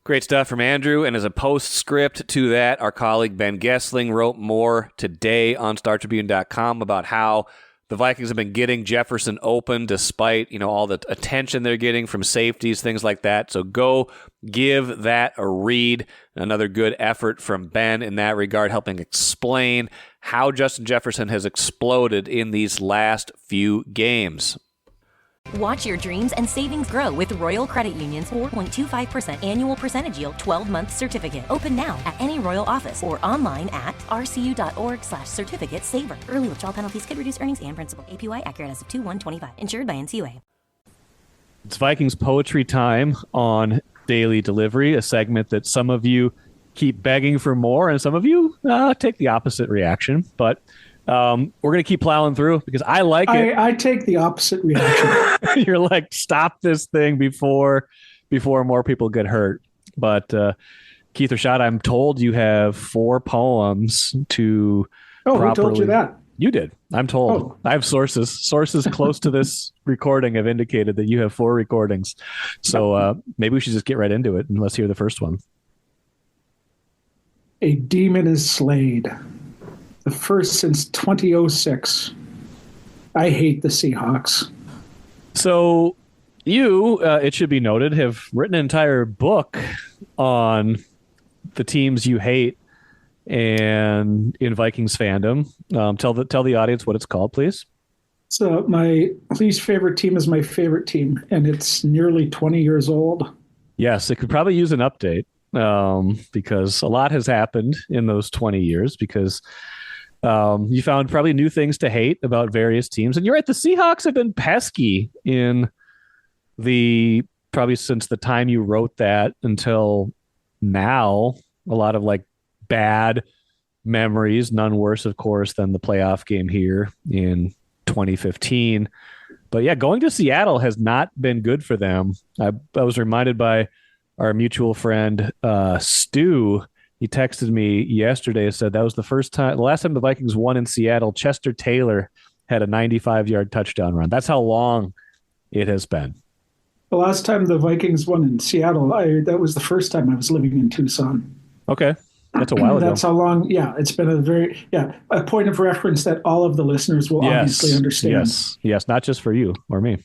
Great stuff from Andrew. And as a postscript to that, our colleague Ben Gessling wrote more today on StarTribune.com about how the Vikings have been getting Jefferson open despite, all the attention they're getting from safeties, things like that. So go give that a read. Another good effort from Ben in that regard, helping explain how Justin Jefferson has exploded in these last few games. Watch your dreams and savings grow with Royal Credit Union's 4.25% annual percentage yield 12-month certificate. Open now at any Royal office or online at rcu.org/certificate saver. Early withdrawal penalties could reduce earnings and principal. APY accurate as of 2/1/25. Insured by NCUA. It's Vikings poetry time on Daily Delivery, a segment that some of you keep begging for more and some of you take the opposite reaction. But we're going to keep plowing through because I like it. I take the opposite reaction. You're like, stop this thing before more people get hurt. But Keith Rashad, I'm told you have 4 poems to properly... Who told you that? You did. I'm told. Oh. I have sources. Sources close to this recording have indicated that you have 4 recordings. So maybe we should just get right into it and let's hear the first one. A demon is slayed. The first since 2006. I hate the Seahawks. So you, it should be noted, have written an entire book on the teams you hate and in Vikings fandom. Tell the audience what it's called, please. So my least favorite team is my favorite team, and it's nearly 20 years old. Yes, it could probably use an update because a lot has happened in those 20 years because you found probably new things to hate about various teams. And you're right, the Seahawks have been pesky in probably since the time you wrote that until now. A lot of like bad memories, none worse, of course, than the playoff game here in 2015. But yeah, going to Seattle has not been good for them. I was reminded by our mutual friend, Stu. He texted me yesterday and said that was the last time the Vikings won in Seattle, Chester Taylor had a 95-yard touchdown run. That's how long it has been. The last time the Vikings won in Seattle, that was the first time I was living in Tucson. Okay. That's a while ago. That's how long. Yeah. It's been a point of reference that all of the listeners will obviously understand. Yes. Not just for you or me.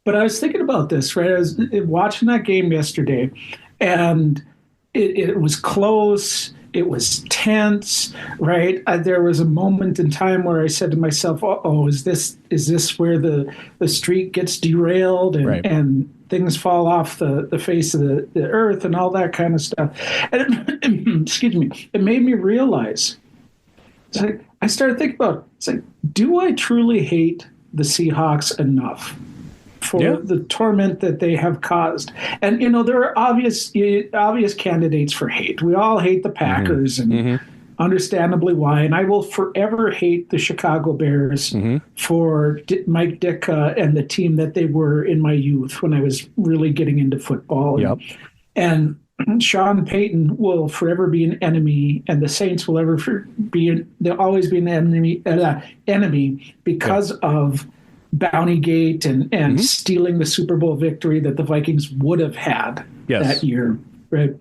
But I was thinking about this, right? I was watching that game yesterday and it was close. It was tense, right? There was a moment in time where I said to myself, "Oh, is this where the streak gets derailed and things fall off the face of the earth and all that kind of stuff?" And excuse me, it made me realize. I started thinking about do I truly hate the Seahawks enough for the torment that they have caused? And there are obvious candidates for hate. We all hate the Packers, and understandably why. And I will forever hate the Chicago Bears for Mike Ditka and the team that they were in my youth when I was really getting into football. Yep. And Sean Payton will forever be an enemy, and the Saints will they'll always be an enemy because of Bountygate and stealing the Super Bowl victory that the Vikings would have had that year, right?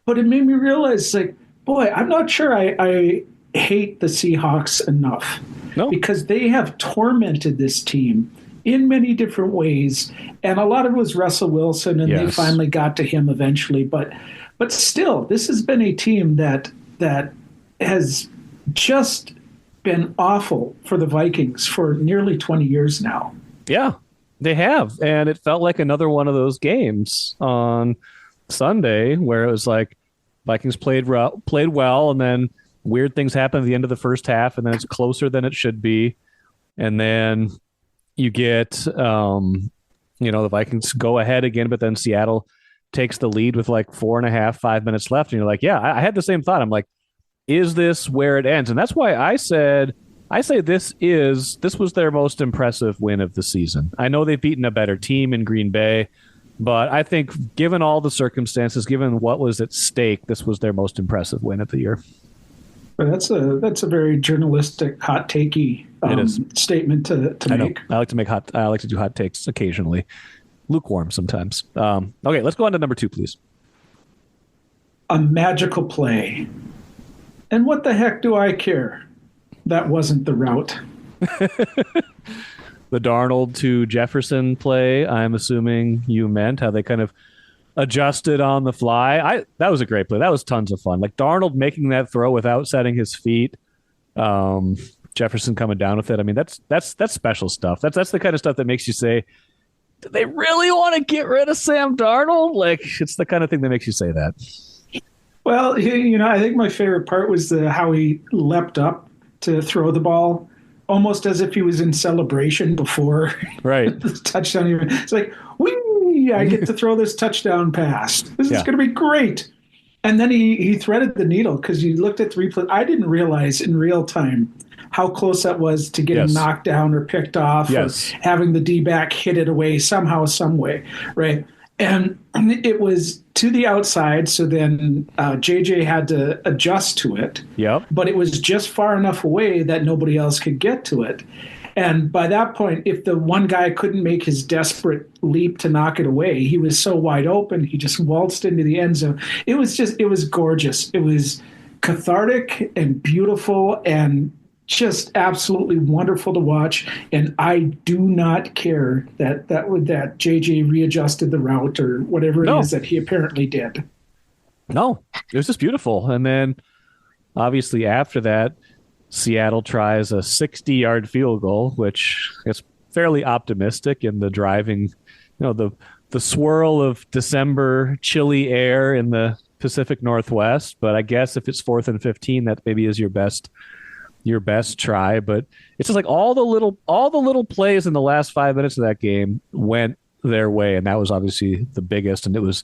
But it made me realize, boy, I'm not sure I hate the Seahawks enough because they have tormented this team in many different ways, and a lot of it was Russell Wilson, and they finally got to him eventually. But still, this has been a team that has just been awful for the Vikings for nearly 20 years now. Yeah, they have. And it felt like another one of those games on Sunday where it was like Vikings played well, and then weird things happen at the end of the first half, and then it's closer than it should be. And then you get, the Vikings go ahead again, but then Seattle takes the lead with 5 minutes left. And you're like, yeah, I had the same thought. I'm like, is this where it ends? And that's why I say this was their most impressive win of the season. I know they've beaten a better team in Green Bay, but I think given all the circumstances, given what was at stake, this was their most impressive win of the year. But that's a very journalistic, hot takey statement to make. I like to do hot takes occasionally, lukewarm sometimes. Okay, let's go on to number 2, please. A magical play. And what the heck do I care? That wasn't the route. The Darnold to Jefferson play, I'm assuming you meant, how they kind of adjusted on the fly. That was a great play. That was tons of fun. Darnold making that throw without setting his feet. Jefferson coming down with it. I mean, that's special stuff. That's the kind of stuff that makes you say, do they really want to get rid of Sam Darnold? Like, it's the kind of thing that makes you say that. Well, I think my favorite part was how he leapt up to throw the ball, almost as if he was in celebration before the touchdown. It's like, whee! I get to throw this touchdown pass. This is going to be great. And then he threaded the needle because you looked at the replay. I didn't realize in real time how close that was to getting knocked down or picked off or having the D-back hit it away somehow, some way, right? And it was to the outside, so then JJ had to adjust to it. Yep. But it was just far enough away that nobody else could get to it. And by that point, if the one guy couldn't make his desperate leap to knock it away, he was so wide open, he just waltzed into the end zone. It was gorgeous. It was cathartic and beautiful and just absolutely wonderful to watch. And I do not care that JJ readjusted the route or whatever it is that he apparently did. No, it was just beautiful. And then obviously after that, Seattle tries a 60-yard field goal, which is fairly optimistic in the driving, the swirl of December chilly air in the Pacific Northwest. But I guess if it's 4th and 15, that maybe is your best try. But it's just like all the little plays in the last 5 minutes of that game went their way, and that was obviously the biggest. And it was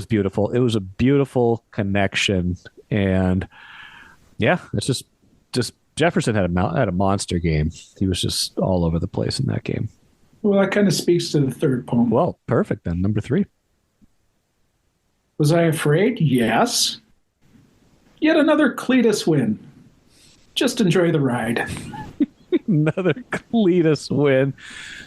beautiful. It was a beautiful connection, and it's just Jefferson had a monster game. He was just all over the place in that game. Well, that kind of speaks to the third poem. Well, perfect then. Number 3. Was I afraid? Yes. Yet another Cletus win. Just enjoy the ride. Another Cletus win.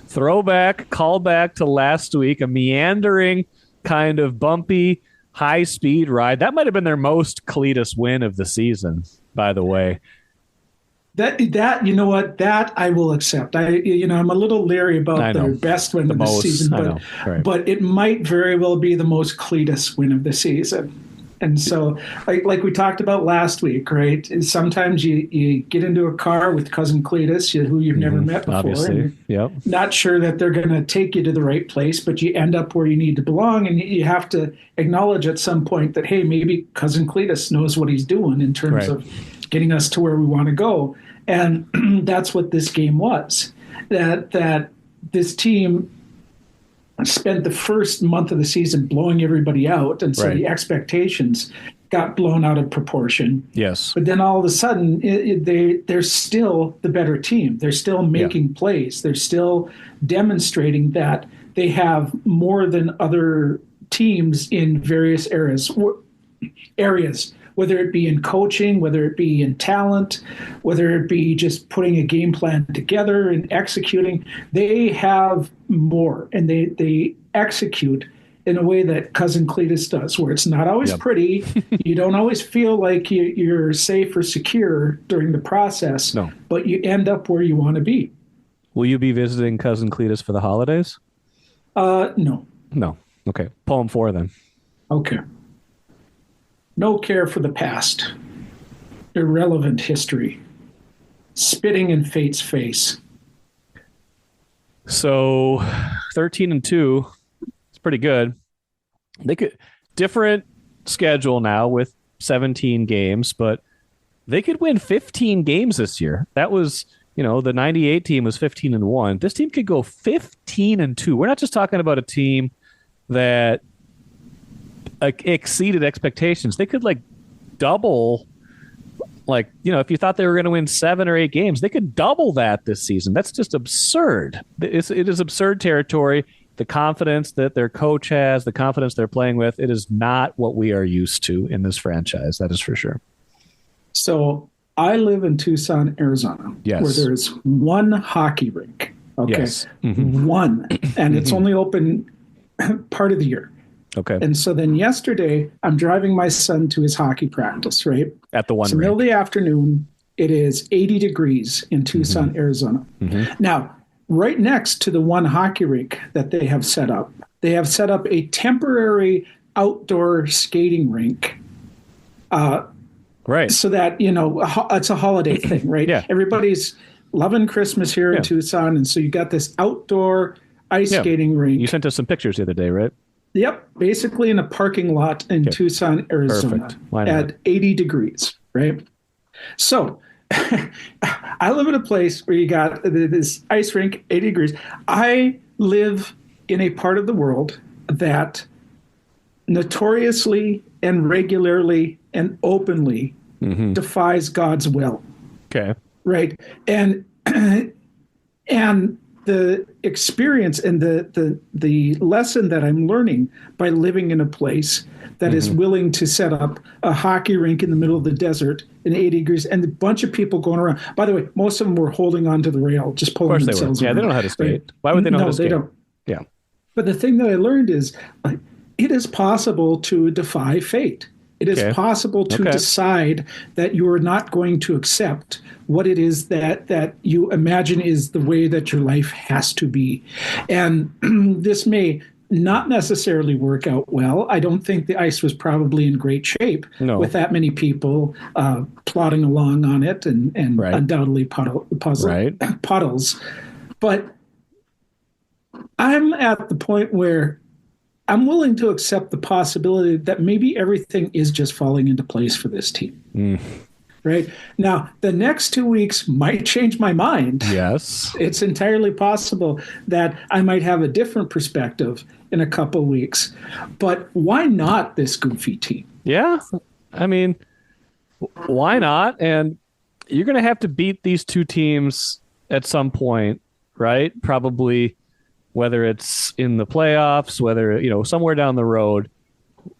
Throwback, callback to last week, a meandering, kind of bumpy, high-speed ride. That might have been their most Cletus win of the season, by the way. That you know what, that I will accept. I'm a little leery about their best win of the season, but it might very well be the most Cletus win of the season. And so, like we talked about last week, right? Sometimes you get into a car with cousin Cletus, who you've never met before. Obviously, not sure that they're going to take you to the right place, but you end up where you need to belong, and you have to acknowledge at some point that, hey, maybe cousin Cletus knows what he's doing in terms of getting us to where we want to go. And that's what this game was. That this team spent the first month of the season blowing everybody out, and so the expectations got blown out of proportion. Yes. But then all of a sudden, they're still the better team. They're still making plays. They're still demonstrating that they have more than other teams in various areas, whether it be in coaching, whether it be in talent, whether it be just putting a game plan together and executing. They have more, and they execute in a way that cousin Cletus does, where it's not always pretty. You don't always feel like you're safe or secure during the process, but you end up where you want to be. Will you be visiting cousin Cletus for the holidays? No. No. Okay. Poem 4 then. Okay. No care for the past. Irrelevant history. Spitting in fate's face. So 13-2, it's pretty good. They could different schedule now with 17 games, but they could win 15 games this year. That was, the 98 team was 15-1. This team could go 15-2. We're not just talking about a team that exceeded expectations. They could double, if you thought they were going to win 7 or 8 games, they could double that this season. That's just absurd. It is absurd territory. The confidence that their coach has, the confidence they're playing with, it is not what we are used to in this franchise. That is for sure. So I live in Tucson, Arizona, where there's one hockey rink. Okay. Yes. One. And it's only open part of the year. Okay. And so then yesterday, I'm driving my son to his hockey practice, right? At the one rink. Middle of the afternoon. It is 80 degrees in Tucson, Arizona. Now, right next to the one hockey rink that they have set up a temporary outdoor skating rink. Right. So that, it's a holiday thing, right? Yeah. Everybody's loving Christmas here in Tucson. And so you got this outdoor ice skating rink. You sent us some pictures the other day, right? Yep, basically in a parking lot in Tucson, Arizona at 80 degrees, right? So I live in a place where you got this ice rink, 80 degrees. I live in a part of the world that notoriously and regularly and openly defies God's will. Okay. Right. And the experience and the lesson that I'm learning by living in a place that is willing to set up a hockey rink in the middle of the desert in 80 degrees and a bunch of people going around. By the way, most of them were holding onto the rail, just pulling themselves around. Yeah, they don't know how to skate. Right? Why would they know how to skate? They don't. Yeah. But the thing that I learned is it is possible to defy fate. It is possible to decide that you are not going to accept what it is that you imagine is the way that your life has to be. And this may not necessarily work out well. I don't think the ice was probably in great shape with that many people plodding along on it and undoubtedly puddles. But I'm at the point where I'm willing to accept the possibility that maybe everything is just falling into place for this team. Right? Now, the next 2 weeks might change my mind. Yes. It's entirely possible that I might have a different perspective in a couple of weeks. But why not this goofy team? Yeah. I mean, why not? And you're going to have to beat these two teams at some point, right? Probably whether it's in the playoffs, whether, somewhere down the road.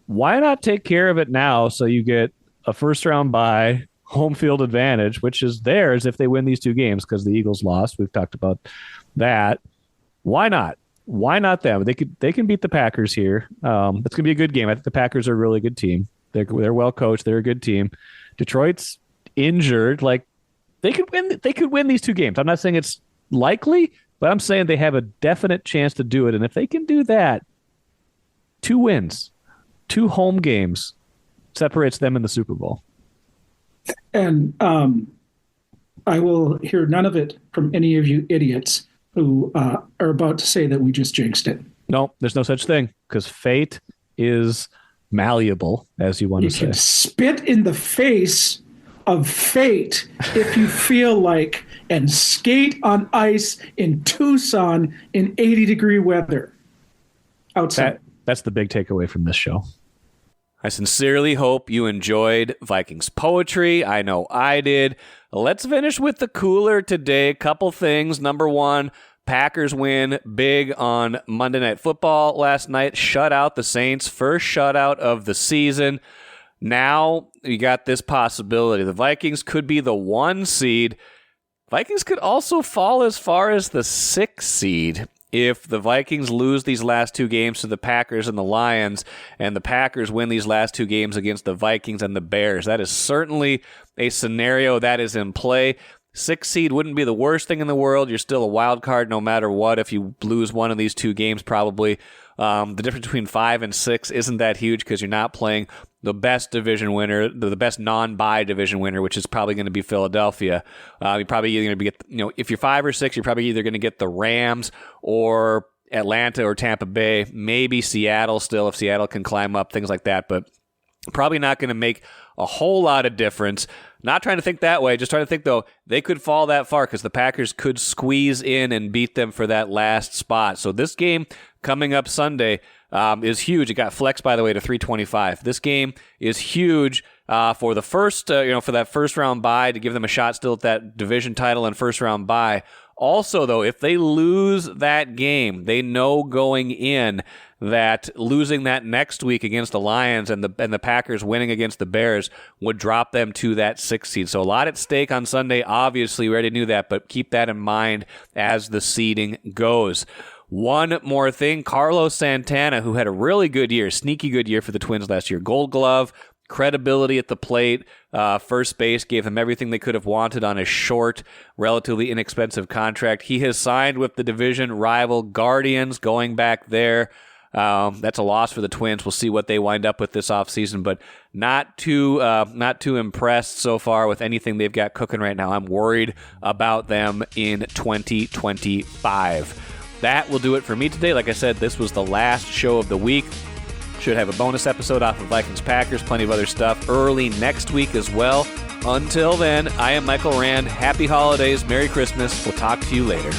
Why not take care of it now so you get a first-round bye, home field advantage, which is theirs if they win these two games because the Eagles lost. We've talked about that. Why not? Why not them? They can beat the Packers here. It's going to be a good game. I think the Packers are a really good team. They're well coached. They're a good team. Detroit's injured. They could win these two games. I'm not saying it's likely, but I'm saying they have a definite chance to do it. And if they can do that, 2 wins, 2 home games separates them in the Super Bowl. And I will hear none of it from any of you idiots who are about to say that we just jinxed it. No, there's no such thing because fate is malleable, as you want to say. You can spit in the face of fate if you feel like and skate on ice in Tucson in 80-degree weather outside. That's the big takeaway from this show. I sincerely hope you enjoyed Vikings poetry. I know I did. Let's finish with the cooler today. Couple things. Number one, Packers win big on Monday Night Football last night. Shut out the Saints. First shutout of the season. Now you got this possibility. The Vikings could be the 1 seed. Vikings could also fall as far as the 6 seed. If the Vikings lose these last 2 games to the Packers and the Lions, and the Packers win these last 2 games against the Vikings and the Bears, that is certainly a scenario that is in play. 6 seed wouldn't be the worst thing in the world. You're still a wild card no matter what. If you lose one of these 2 games, probably the difference between 5 and 6 isn't that huge because you're not playing the best division winner, the best non-bye division winner, which is probably going to be Philadelphia. You're probably either going to get, if you're 5 or 6, you're probably either going to get the Rams or Atlanta or Tampa Bay, maybe Seattle still if Seattle can climb up, things like that, but probably not going to make a whole lot of difference. Not trying to think that way, just trying to think, though, they could fall that far because the Packers could squeeze in and beat them for that last spot. So this game coming up Sunday is huge. It got flexed, by the way, to 325. This game is huge for the first, for that first round bye to give them a shot still at that division title and first round bye. Also, though, if they lose that game, they know going in that losing that next week against the Lions and the Packers winning against the Bears would drop them to that 6th seed. So a lot at stake on Sunday. Obviously, we already knew that, but keep that in mind as the seeding goes. One more thing, Carlos Santana, who had a really good year, sneaky good year for the Twins last year. Gold Glove, credibility at the plate, first base, gave them everything they could have wanted on a short, relatively inexpensive contract. He has signed with the division rival Guardians, going back there. That's a loss for the Twins. We'll see what they wind up with this offseason, but not too impressed so far with anything they've got cooking right now. I'm worried about them in 2025. that will do it for me today. Like I said, this was the last show of the week. Should have a bonus episode off of Vikings Packers, plenty of other stuff early next week as well. Until then, I am Michael Rand. Happy holidays. Merry Christmas. We'll talk to you later.